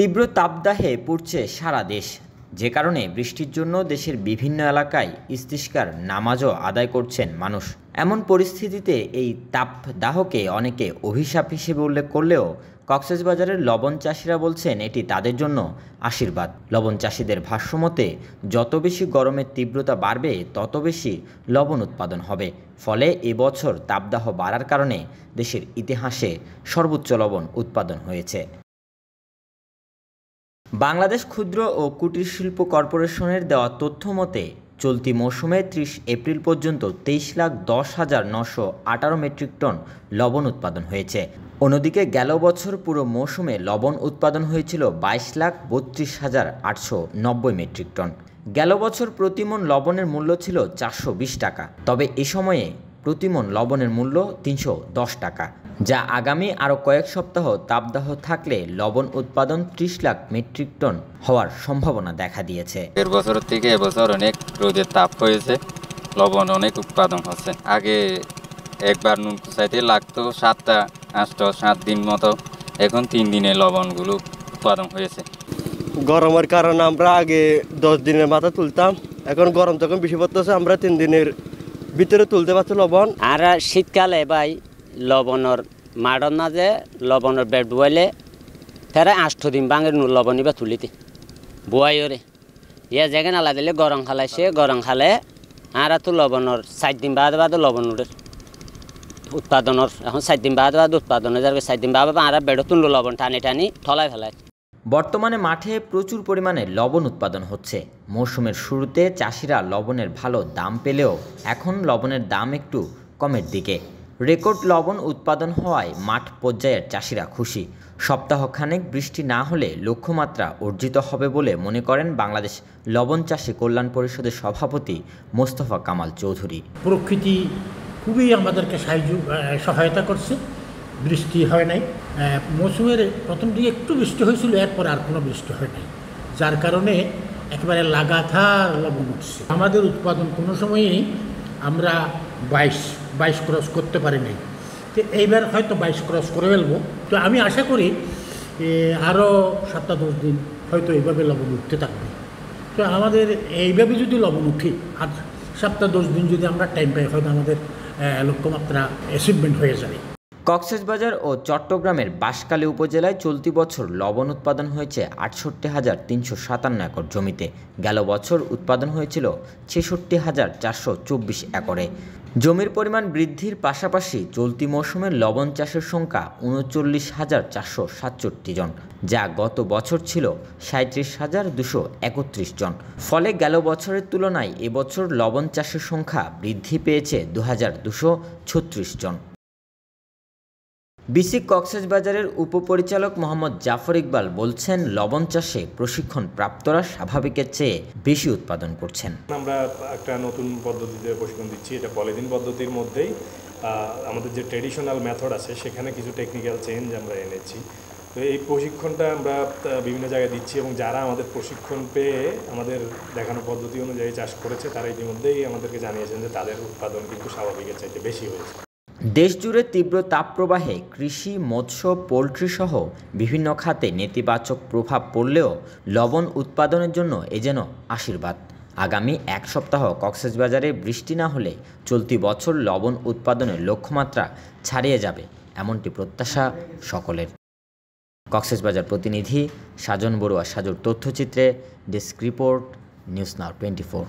তীব্র তাপদাহে পুড়ছে সারা দেশ, যে কারণে বৃষ্টির জন্য দেশের বিভিন্ন এলাকায় ইস্তিসকার নামাজও আদায় করছেন মানুষ। এমন পরিস্থিতিতে এই তাপদাহকে অনেকে অভিশাপ হিসেবে উল্লেখ করলেও কক্সবাজারের লবণ চাষিরা বলছেন এটি তাদের জন্য আশীর্বাদ। লবণ চাষিদের ভাষ্যমতে যত বেশি গরমের তীব্রতা বাড়বে তত বেশি লবণ উৎপাদন হবে, ফলে এবছর তাপদাহ বাড়ার কারণে দেশের ইতিহাসে সর্বোচ্চ লবণ উৎপাদন হয়েছে। বাংলাদেশ ক্ষুদ্র ও কুটির শিল্প কর্পোরেশনের দেওয়া তথ্য মতে চলতি মৌসুমে 30 এপ্রিল পর্যন্ত 23,918 মেট্রিক টন লবণ উৎপাদন হয়েছে। অন্যদিকে গেল বছর পুরো মৌসুমে লবণ উৎপাদন হয়েছিল 22,32,890 মেট্রিক টন। গেল বছর প্রতিমন লবণের মূল্য ছিল 420 টাকা, তবে এ সময়ে প্রতিমন লবণের মূল্য 310 টাকা, যা আগামী আরও কয়েক সপ্তাহ তাপদাহ থাকলে লবণ উৎপাদন 30 লাখ মেট্রিক টন হওয়ার সম্ভাবনা দেখা দিয়েছে। এর বছর থেকে এবছর অনেক রোদের তাপ হয়েছে, লবণ অনেক উৎপাদন হচ্ছে। আগে একবার নুন কুচাইতে লাগতো 7 দিন মতো, এখন 3 দিনে লবণগুলো উৎপাদন হয়েছে। গরমের কারণে আমরা আগে 10 দিনের মাথা তুলতাম, এখন গরম যখন বেশি পড়তেছে আমরা 3 দিনের ভিতরে তুলতে পারছি লবণ। আর শীতকালে ভাই লবণের মাড়ন না যে লবণের বেড বইলে তারা 8 দিন বাঙের লবণ বা তুলিতে বয় ওরে ইয়া জায়গা নালা দিলে গরম খালাইছে, গরম খালে আর তো লবণের 4 দিন বাদে লবণ উঠে উৎপাদনের এখন 4 দিন বাদে উৎপাদনের 4 দিন বাদে আর বেড়ে তুললো লবণ টানি ঠলাই ফেলায়। বর্তমানে মাঠে প্রচুর পরিমাণে লবণ উৎপাদন হচ্ছে। মৌসুমের শুরুতে চাষিরা লবণের ভালো দাম পেলেও এখন লবণের দাম একটু কমের দিকে। রেকর্ড লবণ উৎপাদন হওয়ায় মাঠ পর্যায়ের চাষিরা খুশি। সপ্তাহখানেক বৃষ্টি না হলে লক্ষ্যমাত্রা অর্জিত হবে বলে মনে করেন বাংলাদেশ লবণ চাষী কল্যাণ পরিষদের সভাপতি মোস্তফা কামাল চৌধুরী। প্রকৃতি খুবই আমাদেরকে সহায়তা করছে। বৃষ্টি হয় নাই, মৌসুমের প্রথম দিকে একটু বৃষ্টি হয়েছিল, এরপর আর কোনো বৃষ্টি হয় নাই, যার কারণে একেবারে লাগাতার লবণ উঠছে। আমাদের উৎপাদন কোনো সময়ই আমরা 22 ক্রস করতে পারি নাই, তো এইবার হয়তো 22 ক্রস করে ফেলবো। তো আমি আশা করি আরও 7-10 দিন হয়তো এইভাবে লবণ উঠতে থাকবে। তো আমাদের এইভাবে যদি লবণ উঠি আর 7-10 দিন যদি আমরা টাইম পাই, হয়তো আমাদের লক্ষ্যমাত্রা অ্যাচিভমেন্ট হয়ে যাবে। কক্সবাজার ও চট্টগ্রামের বাঁশখালী উপজেলায় চলতি বছর লবণ উৎপাদন হয়েছে 68,357 একর জমিতে। গেল বছর উৎপাদন হয়েছিল 66,424 একরে। জমির পরিমাণ বৃদ্ধির পাশাপাশি চলতি মৌসুমে লবণ চাষের সংখ্যা 39,467 জন, যা গত বছর ছিল 37,231 জন। ফলে গেল বছরের তুলনায় এবছর লবণ চাষের সংখ্যা বৃদ্ধি পেয়েছে 2,236 জন। বিসি কক্সবাজারের উপপরিচালক মোহাম্মদ জাফর ইকবাল বলছেন, লবণ চাষে প্রশিক্ষণ প্রাপ্তরা স্বাভাবিকের চেয়ে বেশি উৎপাদন করছেন। আমরা একটা নতুন পদ্ধতিতে প্রশিক্ষণ দিচ্ছি, এটা পলিথিন পদ্ধতির মধ্যেই আমাদের যে ট্রেডিশনাল মেথড আছে সেখানে কিছু টেকনিক্যাল চেঞ্জ আমরা এনেছি। তো এই প্রশিক্ষণটা আমরা বিভিন্ন জায়গায় দিচ্ছি এবং যারা আমাদের প্রশিক্ষণ পেয়ে আমাদের দেখানো পদ্ধতি অনুযায়ী চাষ করেছে তারা ইতিমধ্যেই আমাদেরকে জানিয়েছেন যে তাদের উৎপাদন কিন্তু স্বাভাবিকের চাইতে বেশি হয়েছে। দেশজুড়ে তীব্র তাপপ্রবাহে কৃষি, মৎস্য, পোলট্রি সহ বিভিন্ন খাতে নেতিবাচক প্রভাব পড়লেও লবণ উৎপাদনের জন্য এ যেন আশীর্বাদ। আগামী 1 সপ্তাহ কক্সবাজারে বৃষ্টি না হলে চলতি বছর লবণ উৎপাদনের লক্ষ্যমাত্রা ছাড়িয়ে যাবে, এমনটি প্রত্যাশা সকলের। কক্সবাজার প্রতিনিধি সাজন বড়ুয়া সাজুর তথ্যচিত্রে ডেস্ক রিপোর্ট, নিউজ নাও 24।